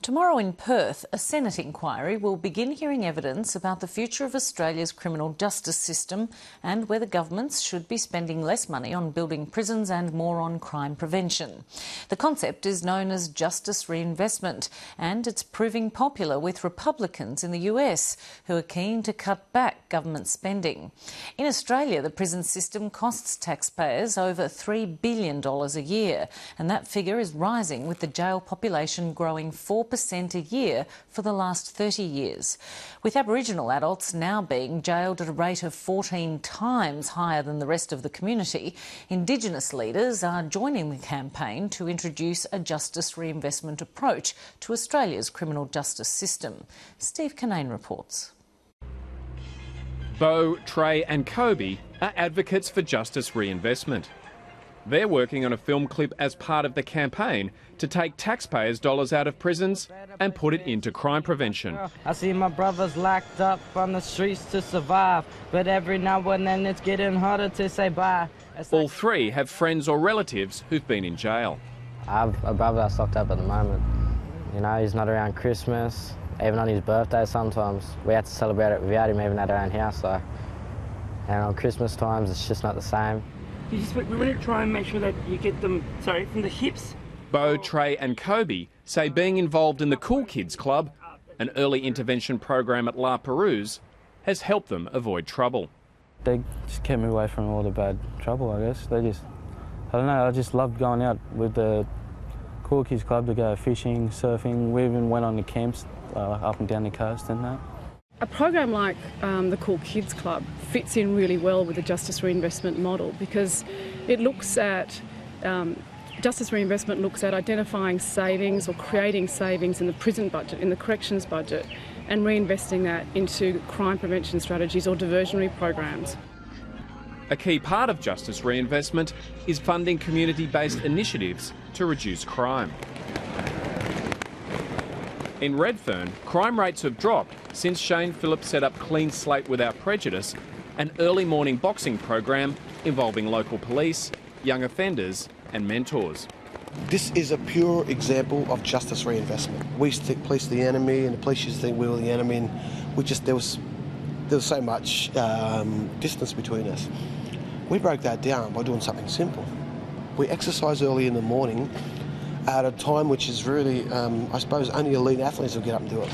Tomorrow in Perth, a Senate inquiry will begin hearing evidence about the future of Australia's criminal justice system and whether governments should be spending less money on building prisons and more on crime prevention. The concept is known as justice reinvestment, and it's proving popular with Republicans in the US, who are keen to cut back government spending. In Australia, the prison system costs taxpayers over $3 billion a year, and that figure is rising with the jail population growing 4% a year for the last 30 years, with Aboriginal adults now being jailed at a rate of 14 times higher than the rest of the community. Indigenous leaders are joining the campaign to introduce a justice reinvestment approach to Australia's criminal justice system. Steve Kinane reports. Bo, Trey and Kobe are advocates for justice reinvestment. They're working on a film clip as part of the campaign to take taxpayers' dollars out of prisons and put it into crime prevention. I see my brothers locked up on the streets to survive, but every now and then it's getting harder to say bye. All three have friends or relatives who've been in jail. I have a brother that's locked up at the moment. You know, he's not around Christmas, even on his birthday sometimes. We had to celebrate it without him even at our own house, so. And on Christmas times, it's just not the same. We want to try and make sure that you get them, from the hips. Bo, Trey and Kobe say being involved in the Cool Kids Club, an early intervention program at La Perouse, has helped them avoid trouble. They just kept me away from all the bad trouble, I guess. I don't know, I just loved going out with the Cool Kids Club to go fishing, surfing. We even went on the camps up and down the coast and that. A program like the Cool Kids Club fits in really well with the justice reinvestment model because it looks at, justice reinvestment looks at identifying savings or creating savings in the prison budget, in the corrections budget, and reinvesting that into crime prevention strategies or diversionary programs. A key part of justice reinvestment is funding community-based initiatives to reduce crime. In Redfern, crime rates have dropped since Shane Phillips set up Clean Slate Without Prejudice, an early morning boxing program involving local police, young offenders and mentors. This is a pure example of justice reinvestment. We used to think police are the enemy and the police used to think we were the enemy, and there was so much distance between us. We broke that down by doing something simple. We exercise early in the morning at a time which is really, I suppose, only elite athletes will get up and do it.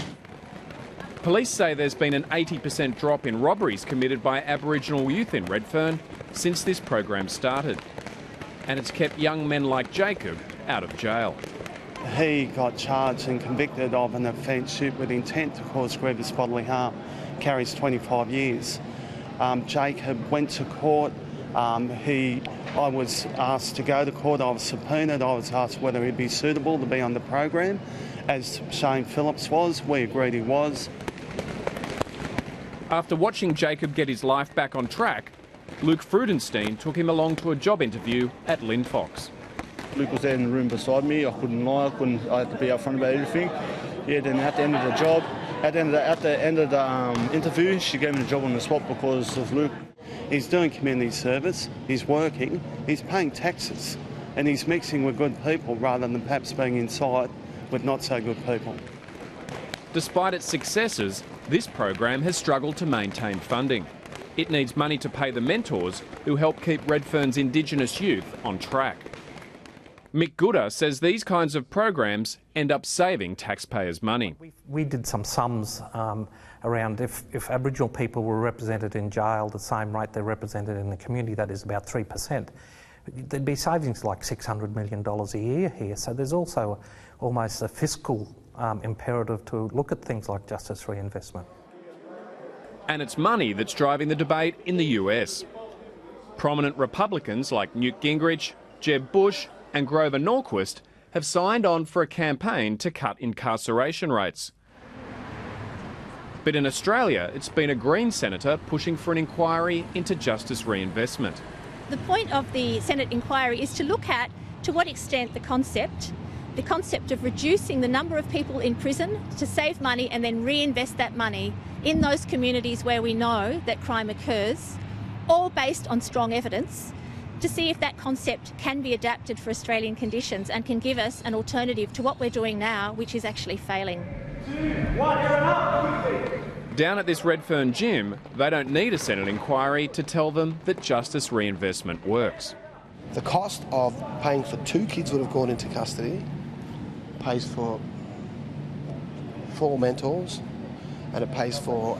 Police say there's been an 80% drop in robberies committed by Aboriginal youth in Redfern since this program started. And it's kept young men like Jacob out of jail. He got charged and convicted of an offence shoot with intent to cause grievous bodily harm, carries 25 years. Jacob went to court. I was asked to go to court, I was subpoenaed, I was asked whether he'd be suitable to be on the program. As Shane Phillips was, we agreed he was. After watching Jacob get his life back on track, Luke Frudenstein took him along to a job interview at Linfox. Luke was there in the room beside me. I couldn't lie, I had to be upfront about everything. Yeah, then at the end of the job, at the end of the interview, she gave me the job on the spot because of Luke. He's doing community service, he's working, he's paying taxes, and he's mixing with good people rather than perhaps being inside with not so good people. Despite its successes, this program has struggled to maintain funding. It needs money to pay the mentors who help keep Redfern's Indigenous youth on track. Mick Gooder says these kinds of programs end up saving taxpayers' money. We did some sums around if Aboriginal people were represented in jail the same rate they're represented in the community, that is about 3%, there'd be savings like $600 million a year here. So there's also almost a fiscal imperative to look at things like justice reinvestment. And it's money that's driving the debate in the US. Prominent Republicans like Newt Gingrich, Jeb Bush and Grover Norquist have signed on for a campaign to cut incarceration rates. But in Australia, it's been a Green senator pushing for an inquiry into justice reinvestment. The point of the Senate inquiry is to look at to what extent the concept of reducing the number of people in prison to save money and then reinvest that money in those communities where we know that crime occurs, all based on strong evidence, to see if that concept can be adapted for Australian conditions and can give us an alternative to what we're doing now, which is actually failing. Down at this Redfern gym, they don't need a Senate inquiry to tell them that justice reinvestment works. The cost of paying for 2 kids that have gone into custody pays for 4 mentors, and it pays for,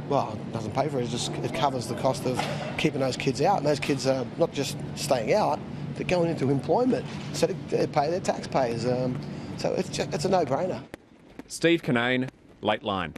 well, it doesn't pay for it, it covers the cost of keeping those kids out. And those kids are not just staying out, they're going into employment, so they pay their taxpayers. So it's a no-brainer. Steve Kinane, Lateline.